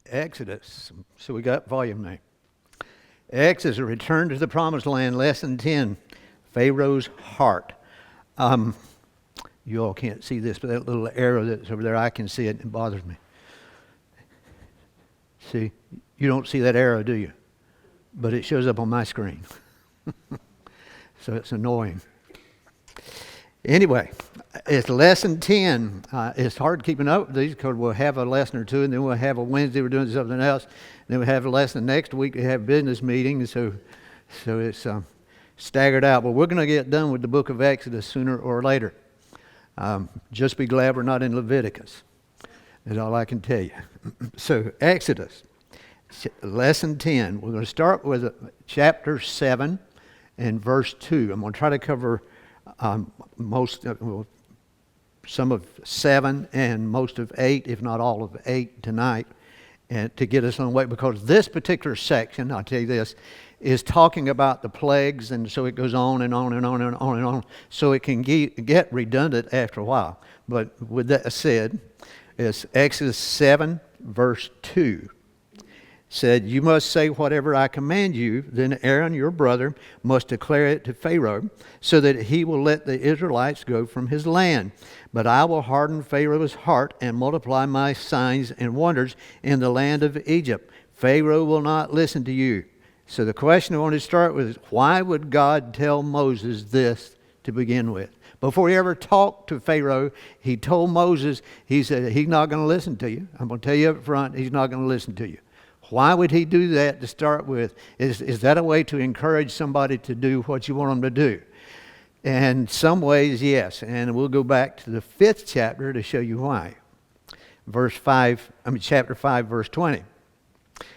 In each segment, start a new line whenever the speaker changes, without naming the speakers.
Exodus. So we got volume name. Exodus, a return to the promised land, lesson 10, Pharaoh's heart. You all can't see this, but that little arrow that's over there, I can see it and it bothers me. See, you don't see that arrow, do you? But it shows up on my screen. So it's annoying. Anyway, it's lesson 10. It's hard keeping up with these because we'll have a lesson or two, and then we'll have a Wednesday we're doing something else. And then we'll have a lesson next week. We have business meetings, so it's staggered out. But we're going to get done with the book of Exodus sooner or later. Just be glad we're not in Leviticus. That's all I can tell you. So Exodus, lesson 10. We're going to start with chapter 7 and verse 2. I'm going to try to cover some of 7 and most of 8, if not all of 8 tonight, and to get us on the way, because this particular section, I'll tell you this, is talking about the plagues, and so it goes on and on and on and on and on, so it can get redundant after a while. But with that said, it's Exodus 7 verse 2. Said, "You must say whatever I command you. Then Aaron, your brother, must declare it to Pharaoh, so that he will let the Israelites go from his land. But I will harden Pharaoh's heart and multiply my signs and wonders in the land of Egypt. Pharaoh will not listen to you." So the question I want to start with is, why would God tell Moses this to begin with? Before he ever talked to Pharaoh, he told Moses, he said, he's not going to listen to you. I'm going to tell you up front, he's not going to listen to you. Why would he do that to start with? Is that a way to encourage somebody to do what you want them to do? And some ways, yes. And we'll go back to the 5th chapter to show you why. Chapter 5, verse 20.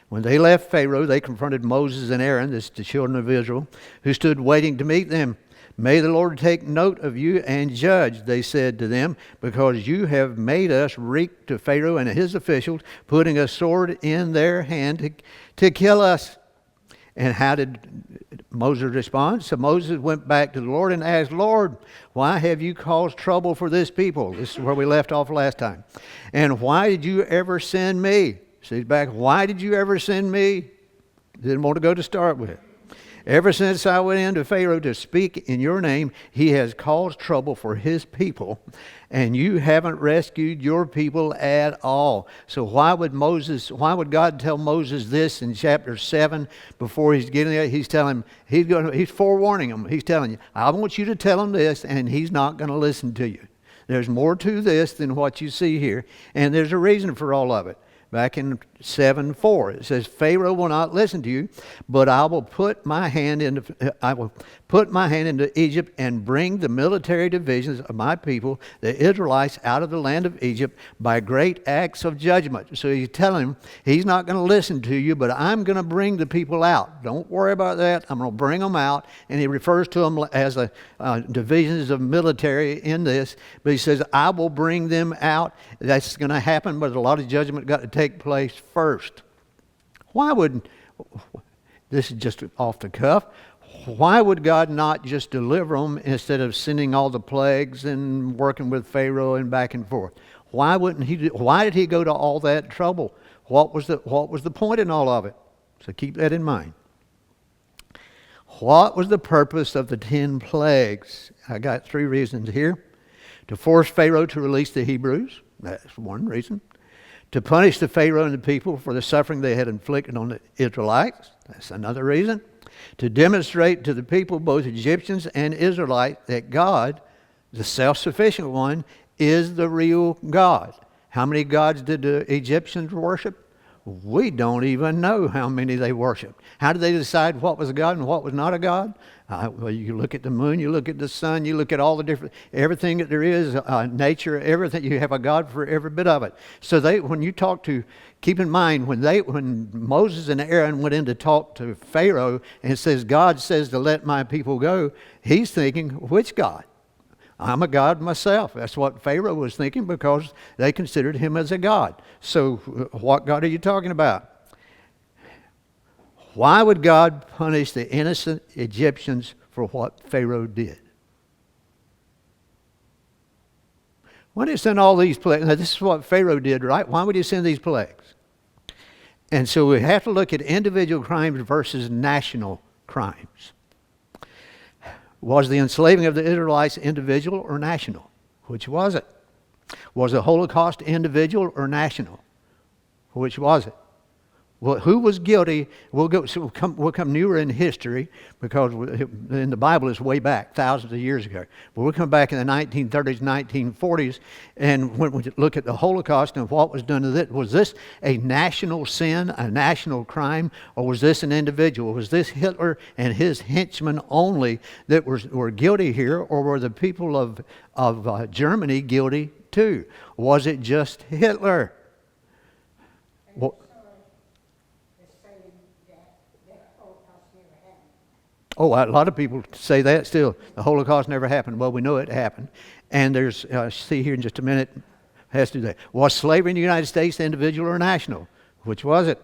When they left Pharaoh, they confronted Moses and Aaron, this is the children of Israel, who stood waiting to meet them. "May the Lord take note of you and judge," they said to them, "because you have made us wreak to Pharaoh and his officials, putting a sword in their hand to kill us." And how did Moses respond? So Moses went back to the Lord and asked, "Lord, why have you caused trouble for this people?" This is where we left off last time. "And why did you ever send me?" So he's back, "Why did you ever send me?" Didn't want to go to start with. "Ever since I went into Pharaoh to speak in your name, he has caused trouble for his people, and you haven't rescued your people at all." So why would God tell Moses this in chapter 7 before he's getting there? He's telling him, he's forewarning him. He's telling you, I want you to tell him this, and he's not going to listen to you. There's more to this than what you see here, and there's a reason for all of it. Back in 7:4, it says, "Pharaoh will not listen to you, but I will put my hand into Egypt and bring the military divisions of my people, the Israelites, out of the land of Egypt by great acts of judgment." So he's telling him, he's not going to listen to you, but I'm going to bring the people out. Don't worry about that. I'm going to bring them out. And he refers to them as the divisions of military in this. But he says, I will bring them out. That's going to happen, but a lot of judgment got to take place first. This is just off the cuff, why would God not just deliver them instead of sending all the plagues and working with Pharaoh and back and forth? Why did he go to all that trouble? What was the point in all of it? So keep that in mind. What was the purpose of the 10 plagues? I got 3 reasons here. To force Pharaoh to release the Hebrews, that's one reason. To punish the Pharaoh and the people for the suffering they had inflicted on the Israelites, that's another reason. To demonstrate to the people, both Egyptians and Israelites, that God, the self-sufficient one, is the real God. How many gods did the Egyptians worship? We don't even know how many they worshiped. How did they decide what was a god and what was not a god? Well, you look at the moon, you look at the sun, you look at all the everything that there is, nature, everything. You have a god for every bit of it. So keep in mind, when Moses and Aaron went in to talk to Pharaoh and it says, God says to let my people go, he's thinking, which God? I'm a god myself. That's what Pharaoh was thinking, because they considered him as a god. So what God are you talking about? Why would God punish the innocent Egyptians for what Pharaoh did? Why did he send all these plagues? Now, this is what Pharaoh did, right? Why would he send these plagues? And so we have to look at individual crimes versus national crimes. Was the enslaving of the Israelites individual or national? Which was it? Was the Holocaust individual or national? Which was it? Well, who was guilty? We'll come newer in history, because in the Bible it's way back, thousands of years ago. But we'll come back in the 1930s, 1940s, and when we look at the Holocaust and what was done to it, was this a national sin, a national crime, or was this an individual? Was this Hitler and his henchmen only that were guilty here, or were the people of Germany guilty too? Was it just Hitler? Well, oh, a lot of people say that still. The Holocaust never happened. Well, we know it happened. And there's, see here in just a minute, has to do that. Was slavery in the United States individual or national? Which was it?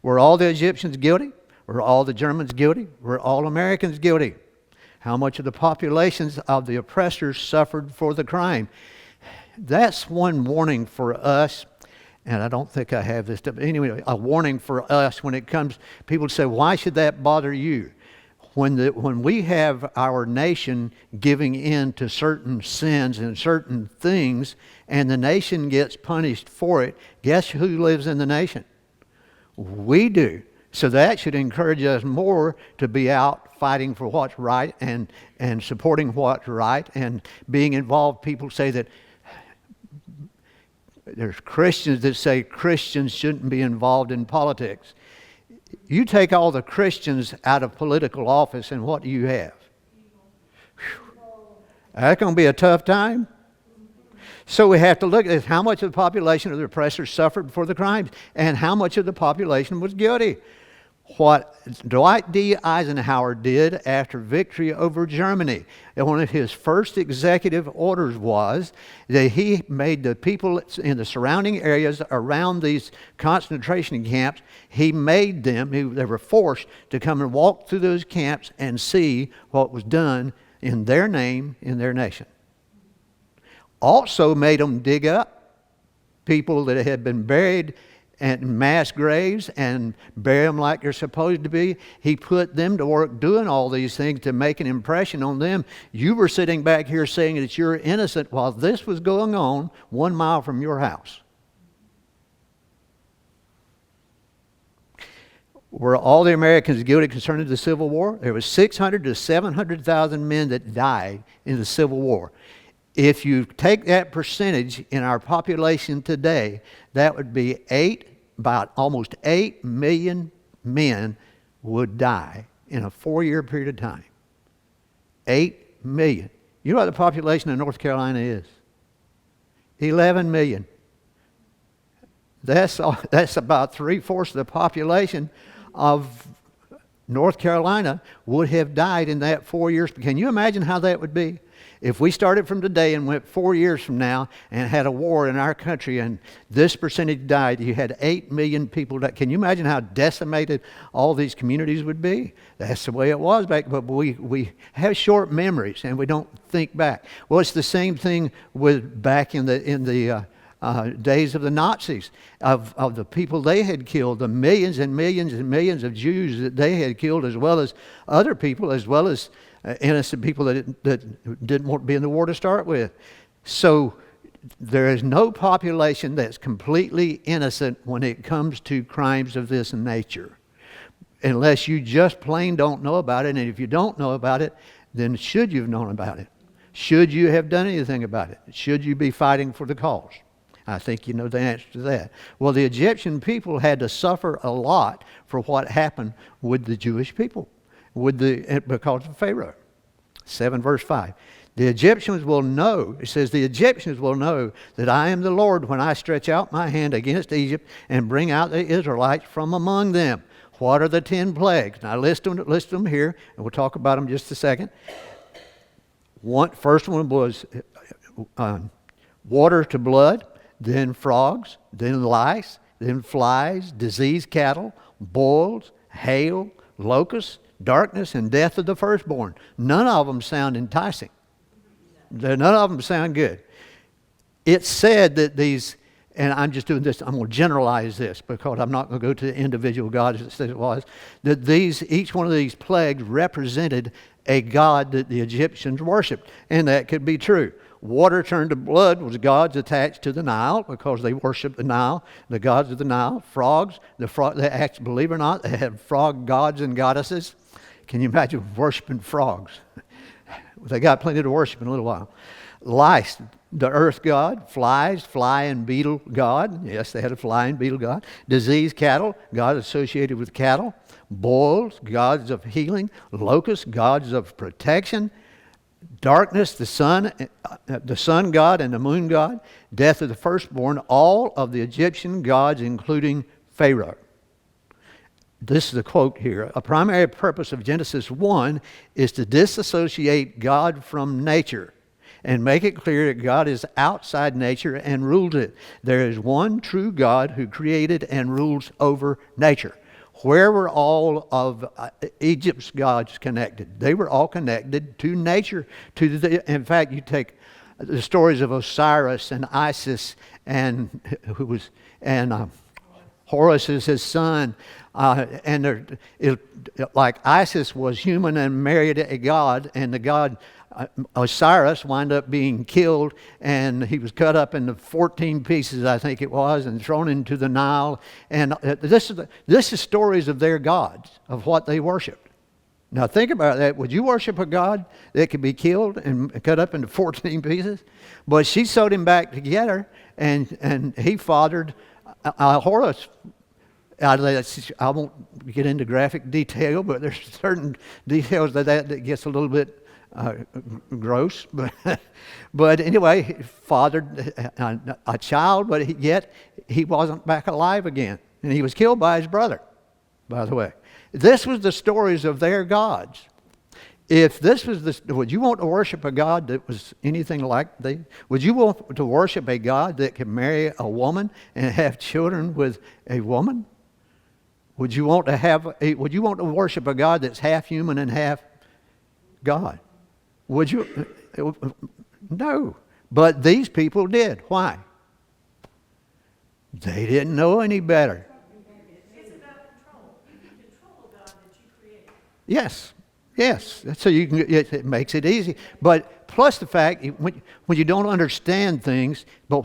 Were all the Egyptians guilty? Were all the Germans guilty? Were all Americans guilty? How much of the populations of the oppressors suffered for the crime? That's one warning for us. And I don't think I have this, but anyway, a warning for us when it comes, people say, why should that bother you? When we have our nation giving in to certain sins and certain things, and the nation gets punished for it, guess who lives in the nation? We do. So that should encourage us more to be out fighting for what's right and supporting what's right and being involved. People say that there's Christians that say Christians shouldn't be involved in politics. You take all the Christians out of political office, and what do you have? Whew. That's going to be a tough time. So we have to look at how much of the population of the oppressors suffered for the crimes, and how much of the population was guilty. What Dwight D. Eisenhower did after victory over Germany, and one of his first executive orders was that he made the people in the surrounding areas around these concentration camps, he made them, they were forced to come and walk through those camps and see what was done in their name, in their nation. Also made them dig up people that had been buried and mass graves and bury them like they're supposed to be. He put them to work doing all these things to make an impression on them. You were sitting back here saying that you're innocent while this was going on 1 mile from your house. Were all the Americans guilty concerning the Civil War? There was 600 to 700,000 men that died in the Civil War. If you take that percentage in our population today, that would be about almost 8 million men would die in a 4-year period of time. 8 million. You know what the population of North Carolina is? 11 million. That's about 3/4 of the population of North Carolina would have died in that 4 years. Can you imagine how that would be? If we started from today and went 4 years from now and had a war in our country and this percentage died, you had 8 million people die. Can you imagine how decimated all these communities would be? That's the way it was back, but we have short memories and we don't think back. Well, it's the same thing with back in the days of the Nazis, of the people they had killed, the millions and millions and millions of Jews that they had killed, as well as other people, as well as innocent people that didn't want to be in the war to start with. So there is no population that's completely innocent when it comes to crimes of this nature, unless you just plain don't know about it. And if you don't know about it, then should you have known about it? Should you have done anything about it? Should you be fighting for the cause? I think you know the answer to that. Well, the Egyptian people had to suffer a lot for what happened with the Jewish people, because of Pharaoh. 7 verse 5. The Egyptians will know, it says, the Egyptians will know that I am the Lord when I stretch out my hand against Egypt and bring out the Israelites from among them. What are the 10 plagues? Now list them here, and we'll talk about them in just a second. First one was water to blood, then frogs, then lice, then flies, diseased cattle, boils, hail, locusts, darkness, and death of the firstborn. None of them sound enticing. None of them sound good. It's said that these, and I'm just doing this, I'm going to generalize this because I'm not going to go to the individual gods as it was, that each one of these plagues represented a god that the Egyptians worshipped. And that could be true. Water turned to blood was gods attached to the Nile because they worshiped the Nile, the gods of the Nile. Frogs, they actually, believe it or not, they had frog gods and goddesses. Can you imagine worshiping frogs? They got plenty to worship in a little while. Lice, the earth god. Flies, fly and beetle god. Yes, they had a fly and beetle god. Disease, cattle, god associated with cattle. Boils, gods of healing. Locusts, gods of protection. Darkness, the sun god and the moon god. Death of the firstborn, all of the Egyptian gods, including Pharaoh. This is a quote here. A primary purpose of Genesis 1 is to disassociate God from nature and make it clear that God is outside nature and rules it. There is one true God who created and rules over nature. Where were all of Egypt's gods connected? They were all connected to nature. In fact, you take the stories of Osiris and Isis, and Horus is his son. Like Isis was human and married a god, and the god Osiris wound up being killed, and he was cut up into 14 pieces, I think it was, and thrown into the Nile. And this is stories of their gods, of what they worshipped. Now think about that. Would you worship a god that could be killed and cut up into 14 pieces? But she sewed him back together, and he fathered Horus. I won't get into graphic detail, but there's certain details that gets a little bit gross. But anyway, he fathered a child, but yet he wasn't back alive again. And he was killed by his brother, by the way. This was the stories of their gods. If this was would you want to worship a God that was anything like these? Would you want to worship a God that could marry a woman and have children with a woman? Would you want to worship a God that's half human and half God? Would you? No. But these people did. Why? They didn't know any better.
It's about control. You can control a God that you create.
Yes. So it makes it easy. But plus the fact, when you don't understand things, but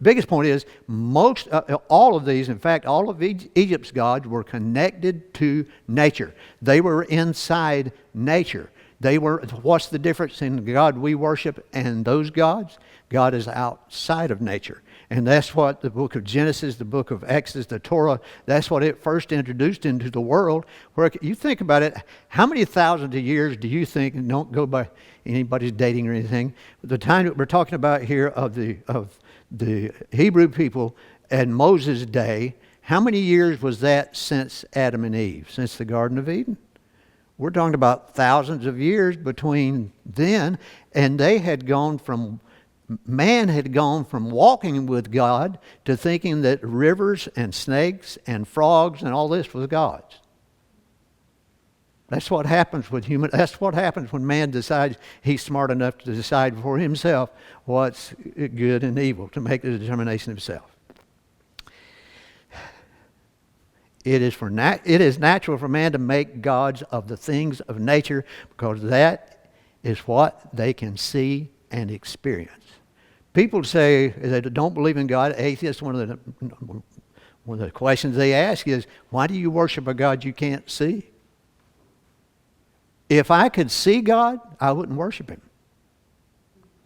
biggest point is, all of these, in fact, all of Egypt's gods were connected to nature. They were inside nature. What's the difference in the God we worship and those gods? God is outside of nature. And that's what the book of Genesis, the book of Exodus, the Torah, that's what it first introduced into the world. Where you think about it, how many thousands of years do you think, and don't go by anybody's dating or anything, but the time that we're talking about here of the Hebrew people at Moses' day, how many years was that since Adam and Eve, since the Garden of Eden? We're talking about thousands of years between then, and man had gone from walking with God to thinking that rivers and snakes and frogs and all this was gods. That's what happens with that's what happens when man decides he's smart enough to decide for himself what's good and evil, to make the determination himself. It is natural for man to make gods of the things of nature because that is what they can see and experience. People say they don't believe in God. Atheists, one of the questions they ask is, why do you worship a God you can't see? If I could see God, I wouldn't worship him.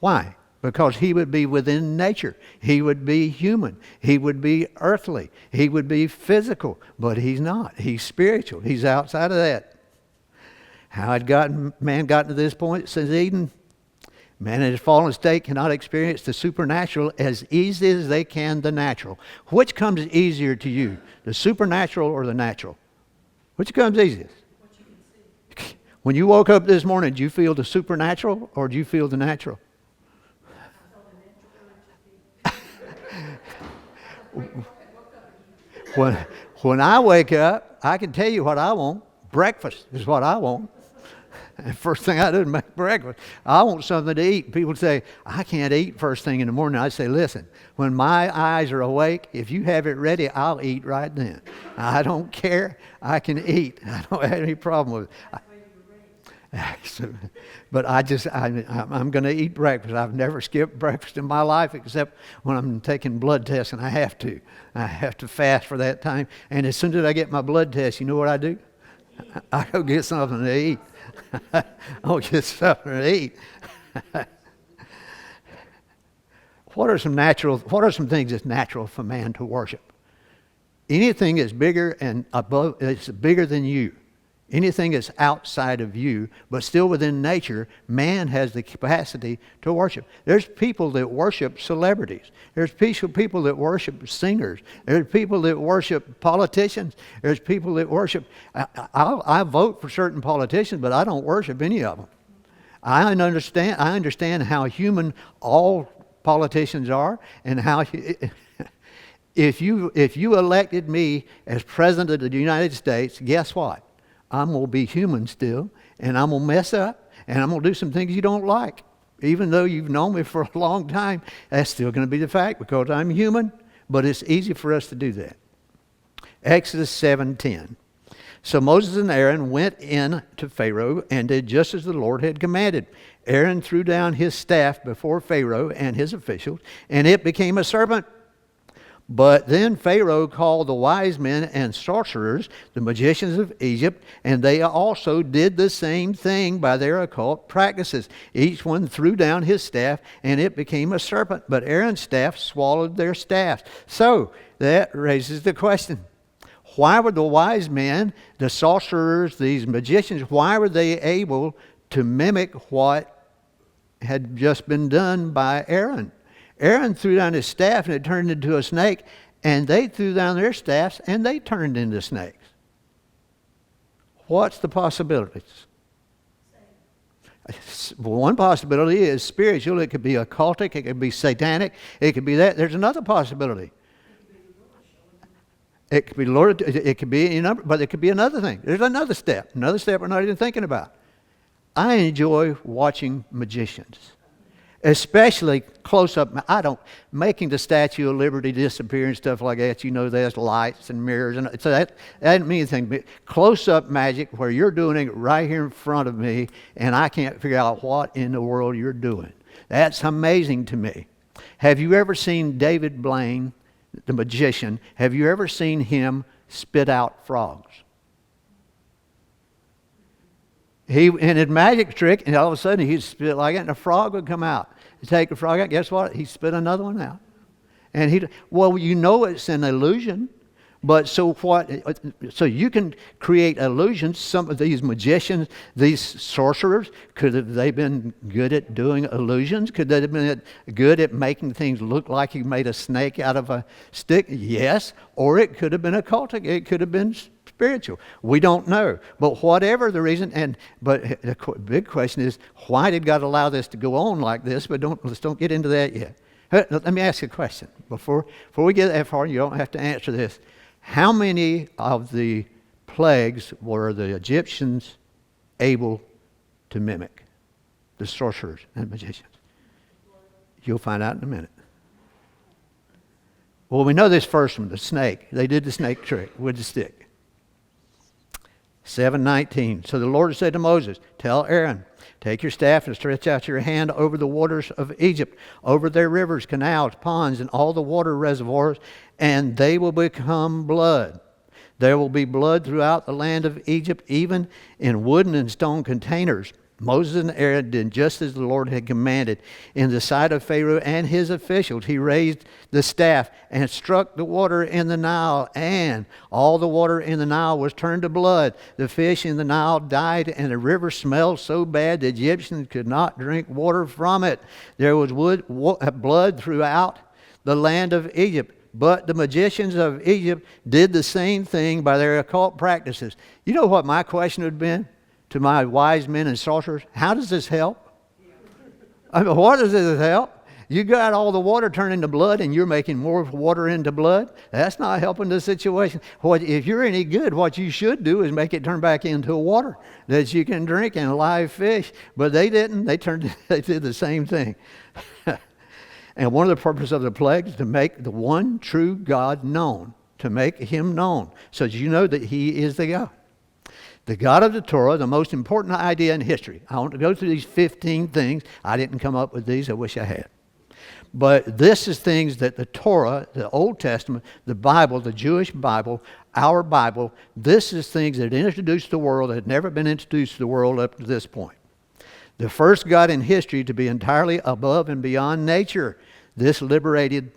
Why? Because he would be within nature. He would be human. He would be earthly. He would be physical. But he's not. He's spiritual. He's outside of that. How had man gotten to this point since Eden? Man in his fallen state cannot experience the supernatural as easy as they can the natural. Which comes easier to you, the supernatural or the natural? Which comes easiest?
What you can see.
When you woke up this morning, did you feel the supernatural or do you feel the natural? When I wake up, I can tell you what I want. Breakfast is what I want. And first thing I do is make breakfast. I want something to eat. People say, I can't eat first thing in the morning. I say, listen, when my eyes are awake, if you have it ready, I'll eat right then. I don't care. I can eat. I don't have any problem with it. But I'm going to eat breakfast. I've never skipped breakfast in my life except when I'm taking blood tests, and I have to. I have to fast for that time. And as soon as I get my blood test, you know what I do? I go get something to eat. I'll get something to eat. What are some things that's natural for man to worship? Anything that's bigger and above, it's bigger than you. Anything that's outside of you, but still within nature, man has the capacity to worship. There's people that worship celebrities. There's people that worship singers. There's people that worship politicians. There's people that worship. I vote for certain politicians, but I don't worship any of them. I understand how human all politicians are, and how if you elected me as president of the United States, guess what? I'm going to be human still, and I'm going to mess up, and I'm going to do some things you don't like. Even though you've known me for a long time, that's still going to be the fact because I'm human, but it's easy for us to do that. Exodus 7:10. So Moses and Aaron went in to Pharaoh and did just as the Lord had commanded. Aaron threw down his staff before Pharaoh and his officials, and it became a serpent. But then Pharaoh called the wise men and sorcerers, the magicians of Egypt, and they also did the same thing by their occult practices. Each one threw down his staff, and it became a serpent. But Aaron's staff swallowed their staffs. So that raises the question, why were the wise men, the sorcerers, these magicians, why were they able to mimic what had just been done by Aaron? Aaron threw down his staff and it turned into a snake, and they threw down their staffs and they turned into snakes. What's the possibilities? One possibility is spiritual. It could be occultic. It could be satanic. It could be that. There's another possibility. It could be Lord. It could be any number, but it could be another thing. There's another step. Another step we're not even thinking about. I enjoy watching magicians. Especially close up. Making the Statue of Liberty disappear and stuff like that. You know, there's lights and mirrors, and so that doesn't mean anything. But close up magic, where you're doing it right here in front of me, and I can't figure out what in the world you're doing. That's amazing to me. Have you ever seen David Blaine, the magician? Have you ever seen him spit out frogs? He in his magic trick, and all of a sudden he'd spit like it, and a frog would come out. He'd take a frog out, guess what? He spit another one out. And you know it's an illusion, but so what? So you can create illusions. Some of these magicians, these sorcerers, could have they been good at doing illusions? Could they have been good at making things look like he made a snake out of a stick? Yes. Or it could have been occultic. It could have been spiritual. We don't know. But whatever the reason, but the big question is, why did God allow this to go on like this? But let's don't get into that yet. Let me ask you a question. Before we get that far, you don't have to answer this. How many of the plagues were the Egyptians able to mimic? The sorcerers and magicians. You'll find out in a minute. Well, we know this first one, the snake. They did the snake trick with the stick. 7:19. So the Lord said to Moses, tell Aaron, take your staff and stretch out your hand over the waters of Egypt, over their rivers, canals, ponds, and all the water reservoirs, and they will become blood. There will be blood throughout the land of Egypt, even in wooden and stone containers. Moses and Aaron did just as the Lord had commanded. In the sight of Pharaoh and his officials, he raised the staff and struck the water in the Nile, and all the water in the Nile was turned to blood. The fish in the Nile died, and the river smelled so bad the Egyptians could not drink water from it. There was blood throughout the land of Egypt. But the magicians of Egypt did the same thing by their occult practices. You know what my question would have been to my wise men and sorcerers? How does this help? I mean, what does this help? You got all the water turned into blood and you're making more water into blood. That's not helping the situation. If you're any good, what you should do is make it turn back into water that you can drink and live fish. But they didn't. They did the same thing. And one of the purposes of the plague is to make the one true God known, to make him known, so that you know that he is the God. The God of the Torah, the most important idea in history. I want to go through these 15 things. I didn't come up with these. I wish I had. But this is things that the Torah, the Old Testament, the Bible, the Jewish Bible, our Bible, this is things that introduced the world, that had never been introduced to the world up to this point. The first God in history to be entirely above and beyond nature. This liberated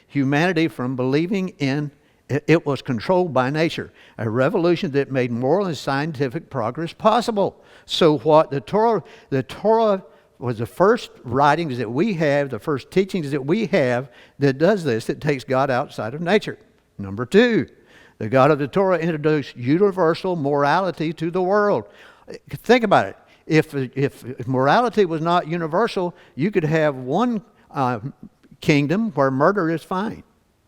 humanity from believing in it was controlled by nature, a revolution that made moral and scientific progress possible. So what the Torah was the first writings that we have, the first teachings that we have that does this, that takes God outside of nature. Number two, the God of the Torah introduced universal morality to the world. Think about it. If morality was not universal, you could have one kingdom where murder is fine.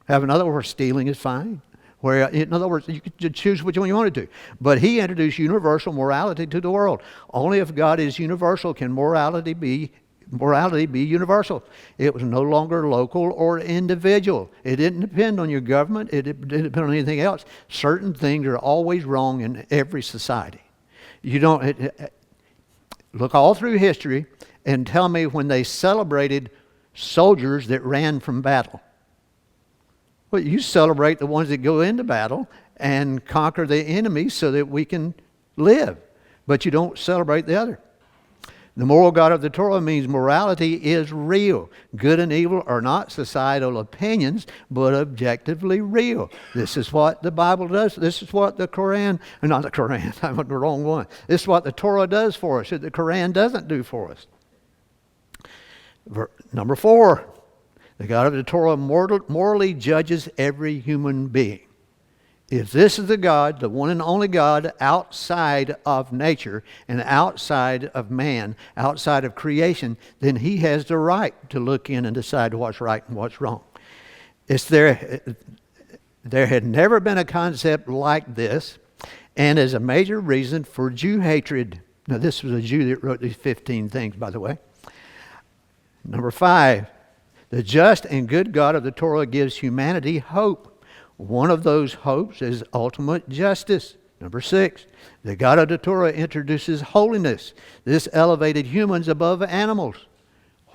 Have another where stealing is fine. Where, in other words, you could choose which one you want to do. But he introduced universal morality to the world. Only if God is universal can morality be universal. It was no longer local or individual. It didn't depend on your government. It didn't depend on anything else. Certain things are always wrong in every society. You don't look all through history and tell me when they celebrated soldiers that ran from battle. Well, you celebrate the ones that go into battle and conquer the enemy so that we can live. But you don't celebrate the other. The moral God of the Torah means morality is real. Good and evil are not societal opinions, but objectively real. This is what the Bible does. This is what the Quran, not the Quran, I'm on the wrong one. This is what the Torah does for us that the Quran doesn't do for us. Number 4. The God of the Torah morally judges every human being. If this is the God, the one and only God outside of nature and outside of man, outside of creation, then he has the right to look in and decide what's right and what's wrong. There had never been a concept like this, and is a major reason for Jew hatred. Now, this was a Jew that wrote these 15 things, by the way. Number 5. The just and good God of the Torah gives humanity hope. One of those hopes is ultimate justice. Number 6, the God of the Torah introduces holiness. This elevated humans above animals.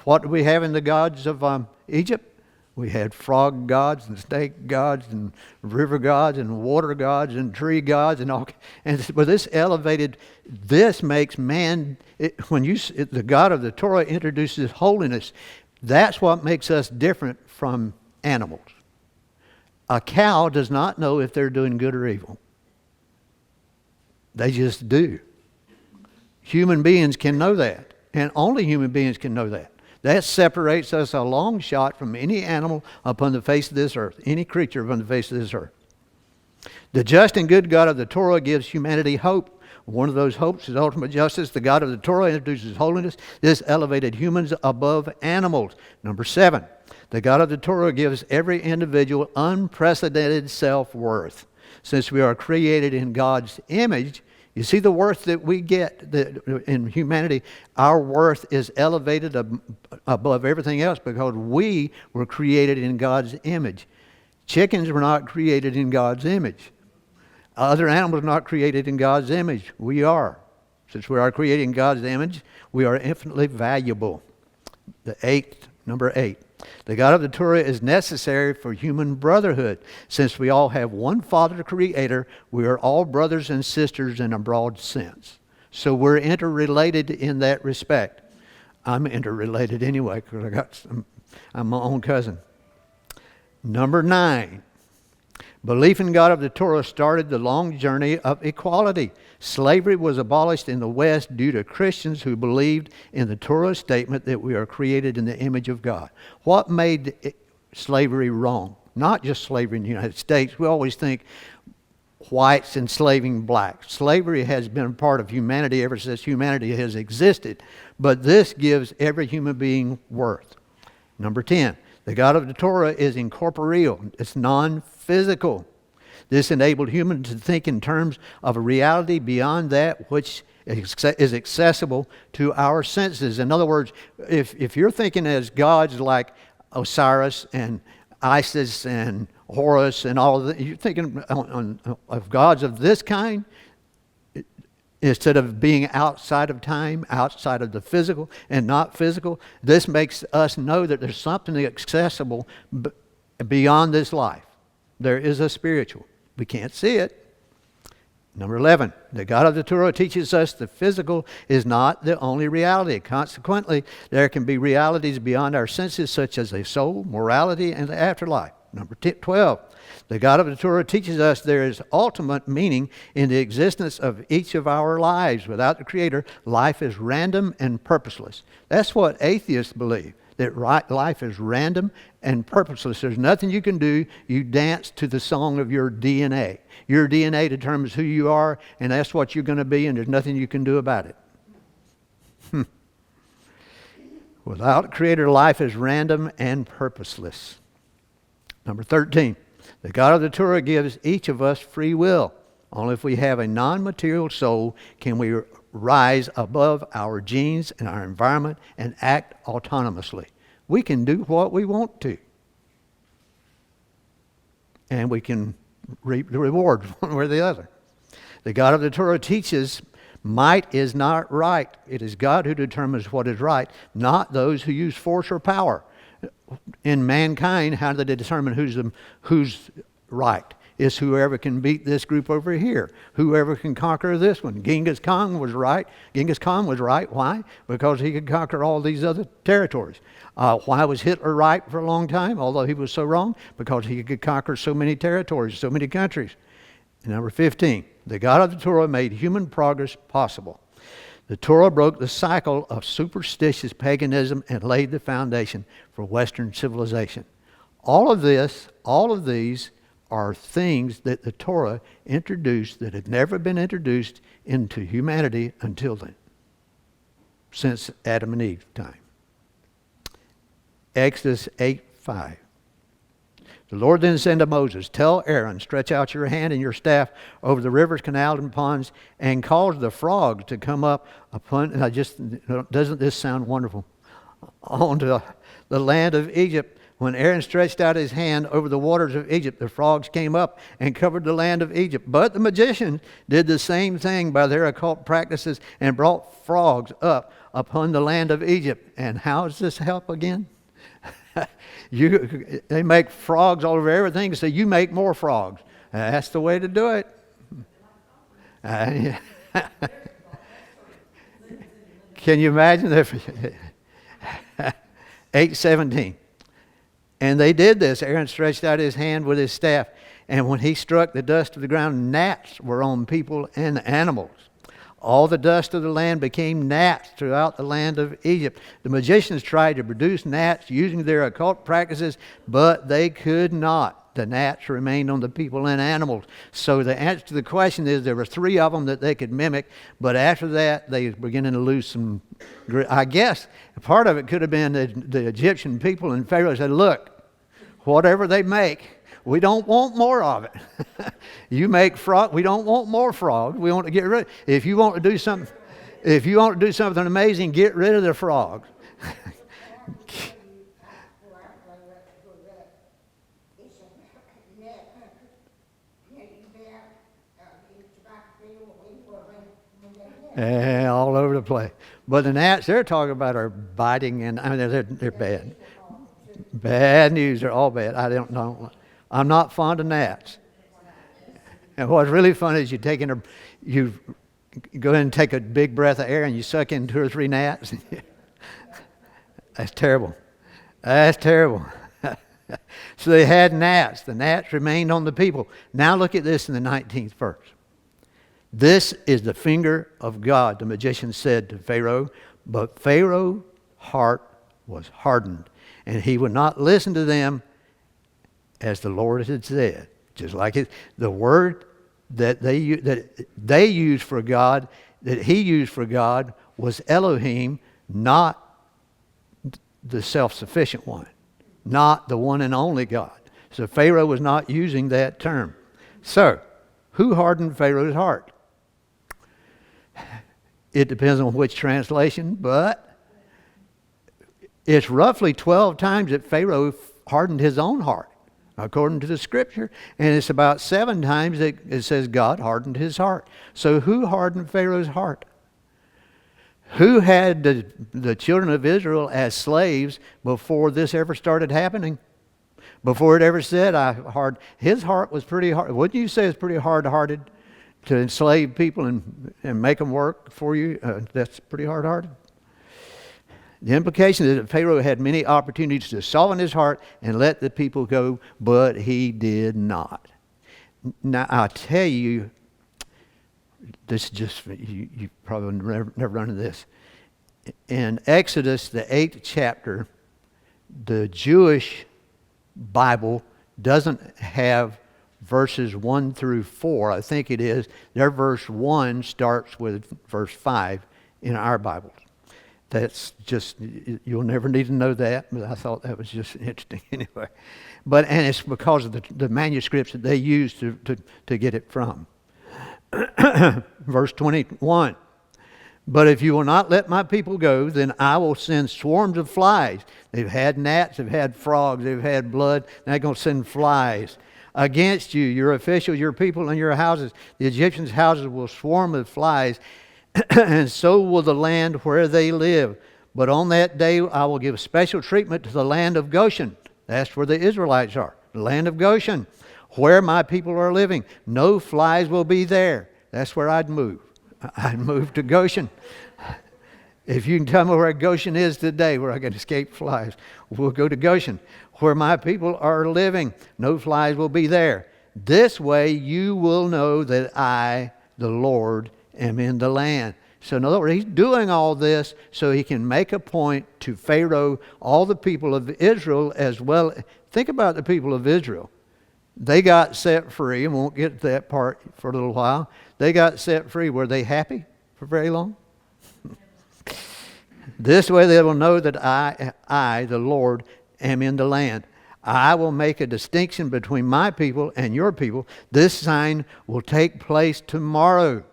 What do we have in the gods of Egypt? We had frog gods and snake gods and river gods and water gods and tree gods and all. But this makes man. The God of the Torah introduces holiness. That's what makes us different from animals. A cow does not know if they're doing good or evil. They just do. Human beings can know that, and only human beings can know that. That separates us a long shot from any animal upon the face of this earth, any creature upon the face of this earth. The just and good God of the Torah gives humanity hope. One of those hopes is ultimate justice. The God of the Torah introduces holiness. This elevated humans above animals. Number 7, the God of the Torah gives every individual unprecedented self-worth. Since we are created in God's image, you see the worth that we get in humanity, our worth is elevated above everything else because we were created in God's image. Chickens were not created in God's image. Other animals are not created in God's image. We are. Since we are created in God's image, we are infinitely valuable. Number 8. The God of the Torah is necessary for human brotherhood. Since we all have one Father Creator, we are all brothers and sisters in a broad sense. So we're interrelated in that respect. I'm interrelated anyway because I'm my own cousin. Number 9. Belief in God of the Torah started the long journey of equality. Slavery was abolished in the West due to Christians who believed in the Torah statement that we are created in the image of God. What made slavery wrong? Not just slavery in the United States. We always think, whites enslaving blacks. Slavery has been a part of humanity ever since humanity has existed, but this gives every human being worth. Number 10, the God of the Torah is incorporeal. It's non-physical. This enabled humans to think in terms of a reality beyond that which is accessible to our senses. In other words, if you're thinking as gods like Osiris and Isis and Horus and all of that, you're thinking of gods of this kind, instead of being outside of time, outside of the physical and not physical. This makes us know that there's something accessible beyond this life. There is a spiritual. We can't see it. Number 11, the God of the Torah teaches us the physical is not the only reality. Consequently, there can be realities beyond our senses, such as a soul, morality, and the afterlife. Number 12, the God of the Torah teaches us there is ultimate meaning in the existence of each of our lives. Without the Creator, life is random and purposeless. That's what atheists believe, that life is random and purposeless. There's nothing you can do. You dance to the song of your DNA. Your DNA determines who you are, and that's what you're going to be, and there's nothing you can do about it. Without a Creator, life is random and purposeless. Number 13, the God of the Torah gives each of us free will. Only if we have a non-material soul can we rise above our genes and our environment and act autonomously. We can do what we want to. And we can reap the rewards one way or the other. The God of the Torah teaches might is not right. It is God who determines what is right, not those who use force or power. In mankind, how do they determine who's right? It's whoever can beat this group over here. Whoever can conquer this one. Genghis Khan was right. Genghis Khan was right. Why? Because he could conquer all these other territories. Why was Hitler right for a long time, although he was so wrong? Because he could conquer so many territories, so many countries. And number 15, the God of the Torah made human progress possible. The Torah broke the cycle of superstitious paganism and laid the foundation for Western civilization. All of these are things that the Torah introduced that had never been introduced into humanity until then, since Adam and Eve time. Exodus 8:5. The Lord then said to Moses, "Tell Aaron, stretch out your hand and your staff over the rivers, canals, and ponds, and cause the frogs to come up upon," and doesn't this sound wonderful? "Onto the land of Egypt. When Aaron stretched out his hand over the waters of Egypt, the frogs came up and covered the land of Egypt. But the magicians did the same thing by their occult practices and brought frogs up upon the land of Egypt." And how does this help again? They make frogs all over everything, so you make more frogs. That's the way to do it. Can you imagine if 8:17? And they did this. Aaron stretched out his hand with his staff, and when he struck the dust of the ground, gnats were on people and animals. All the dust of the land became gnats throughout the land of Egypt. The magicians tried to produce gnats using their occult practices, but they could not. The gnats remained on the people and animals. So the answer to the question is there were 3 of them that they could mimic, but after that they were beginning to lose some. I guess part of it could have been the Egyptian people and Pharaoh said, "Look, whatever they make, we don't want more of it. You make frog. We don't want more frogs. We want to get rid. If you want to do something amazing, get rid of the frogs." All over the place. But the gnats they're talking about are biting, and I mean they're bad. Bad news. They're all bad. I don't know. I'm not fond of gnats. And what's really funny is you go ahead and take a big breath of air and you suck in 2 or 3 gnats. That's terrible. That's terrible. So they had gnats. The gnats remained on the people. Now look at this in the 19th verse. "This is the finger of God," the magician said to Pharaoh. But Pharaoh's heart was hardened, and he would not listen to them as the Lord had said. Just like the word that they used for God, that he used for God, was Elohim, not the self-sufficient one, not the one and only God. So Pharaoh was not using that term. So, who hardened Pharaoh's heart? It depends on which translation, but it's roughly 12 times that Pharaoh hardened his own heart, according to the scripture. And it's about 7 times that it says God hardened his heart. So who hardened Pharaoh's heart? Who had the children of Israel as slaves before this ever started happening? Before it ever said, his heart was pretty hard. Wouldn't you say it's pretty hard-hearted to enslave people and make them work for you? That's pretty hard-hearted. The implication is that Pharaoh had many opportunities to soften his heart and let the people go, but he did not. Now, I'll tell you, this is just, you probably never run into this. In Exodus, the 8th chapter, the Jewish Bible doesn't have verses 1 through 4. I think it is. Their verse 1 starts with verse 5 in our Bibles. That's just, you'll never need to know that, but I thought that was just interesting anyway. And it's because of the manuscripts that they use to get it from. Verse 21. But if you will not let my people go, then I will send swarms of flies. They've had gnats, they've had frogs, they've had blood. Now they're going to send flies against you, your officials, your people, and your houses. The Egyptians' houses will swarm with flies, and so will the land where they live. But on that day I will give special treatment to the land of Goshen. That's where the Israelites are, the land of Goshen, where my people are living. No flies will be there. That's where I'd move. I'd move to Goshen. If you can tell me where Goshen is today, where I can escape flies, we'll go to Goshen, where my people are living. No flies will be there. This way you will know that I, the Lord, am in the land. So in other words, he's doing all this so he can make a point to Pharaoh, all the people of Israel as well. Think about the people of Israel. They got set free, and won't get to that part for a little while. They got set free. Were they happy for very long? This way they will know that I, the Lord, am in the land. I will make a distinction between my people and your people. This sign will take place tomorrow.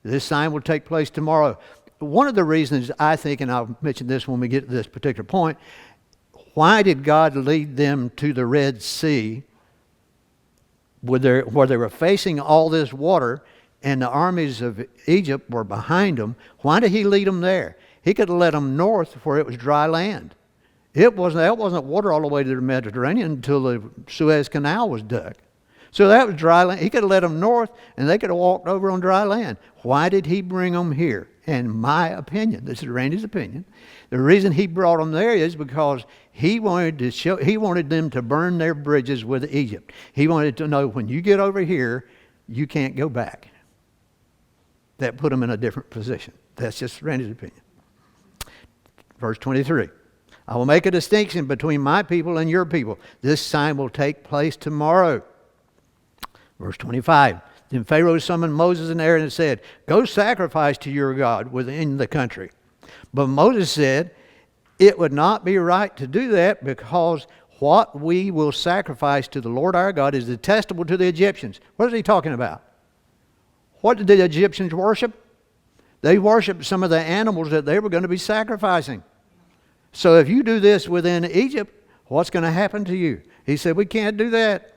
This sign will take place tomorrow. One of the reasons I think, and I'll mention this when we get to this particular point, why did God lead them to the Red Sea where they were facing all this water and the armies of Egypt were behind them? Why did he lead them there? He could have led them north where it was dry land. That wasn't water all the way to the Mediterranean until the Suez Canal was dug. So that was dry land. He could have led them north and they could have walked over on dry land. Why did he bring them here? In my opinion, this is Randy's opinion, the reason he brought them there is because he wanted them to burn their bridges with Egypt. He wanted to know, when you get over here, you can't go back. That put them in a different position. That's just Randy's opinion. Verse 23. I will make a distinction between my people and your people. This sign will take place tomorrow. Verse 25. Then Pharaoh summoned Moses and Aaron and said, go sacrifice to your God within the country. But Moses said, it would not be right to do that, because what we will sacrifice to the Lord our God is detestable to the Egyptians. What is he talking about? What did the Egyptians worship? They worshiped some of the animals that they were going to be sacrificing. So if you do this within Egypt, what's going to happen to you? He said, we can't do that.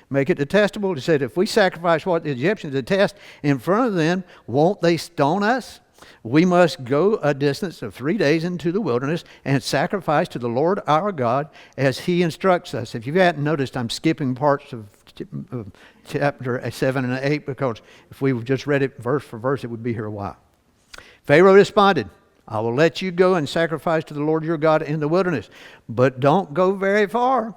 Make it detestable. He said, if we sacrifice what the Egyptians detest in front of them, won't they stone us? We must go a distance of 3 days into the wilderness and sacrifice to the Lord our God as he instructs us. If you hadn't noticed, I'm skipping parts of chapter 7 and 8, because if we just read it verse for verse, it would be here a while. Pharaoh responded, I will let you go and sacrifice to the Lord your God in the wilderness, but don't go very far.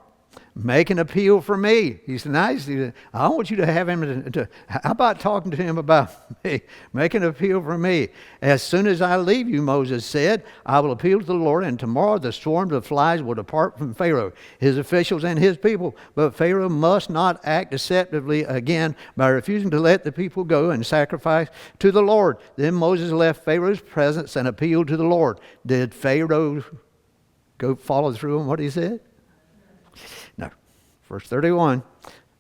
make an appeal for me. He said, nice. He said, I want you to have him how about talking to him about me? Make an appeal for me. As soon as I leave you, Moses said, I will appeal to the Lord, and tomorrow the swarms of flies will depart from Pharaoh, his officials, and his people. But Pharaoh must not act deceptively again by refusing to let the people go and sacrifice to the Lord. Then Moses left Pharaoh's presence and appealed to the Lord. Did Pharaoh go follow through on what he said? No. Verse 31,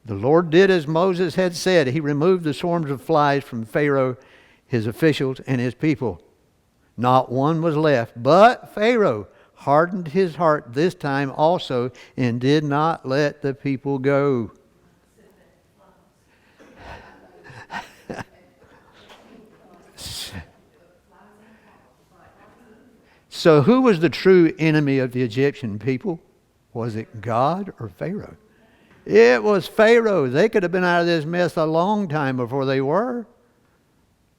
the Lord did as Moses had said. He removed the swarms of flies from Pharaoh, his officials, and his people. Not one was left. But Pharaoh hardened his heart this time also and did not let the people go. So who was the true enemy of the Egyptian people? Was it God or Pharaoh? It was Pharaoh. They could have been out of this mess a long time before they were.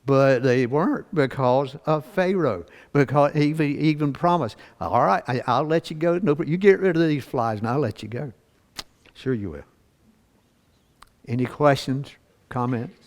But they weren't because of Pharaoh. Because he even promised, all right, I'll let you go. No, you get rid of these flies and I'll let you go. Sure you will. Any questions, comments?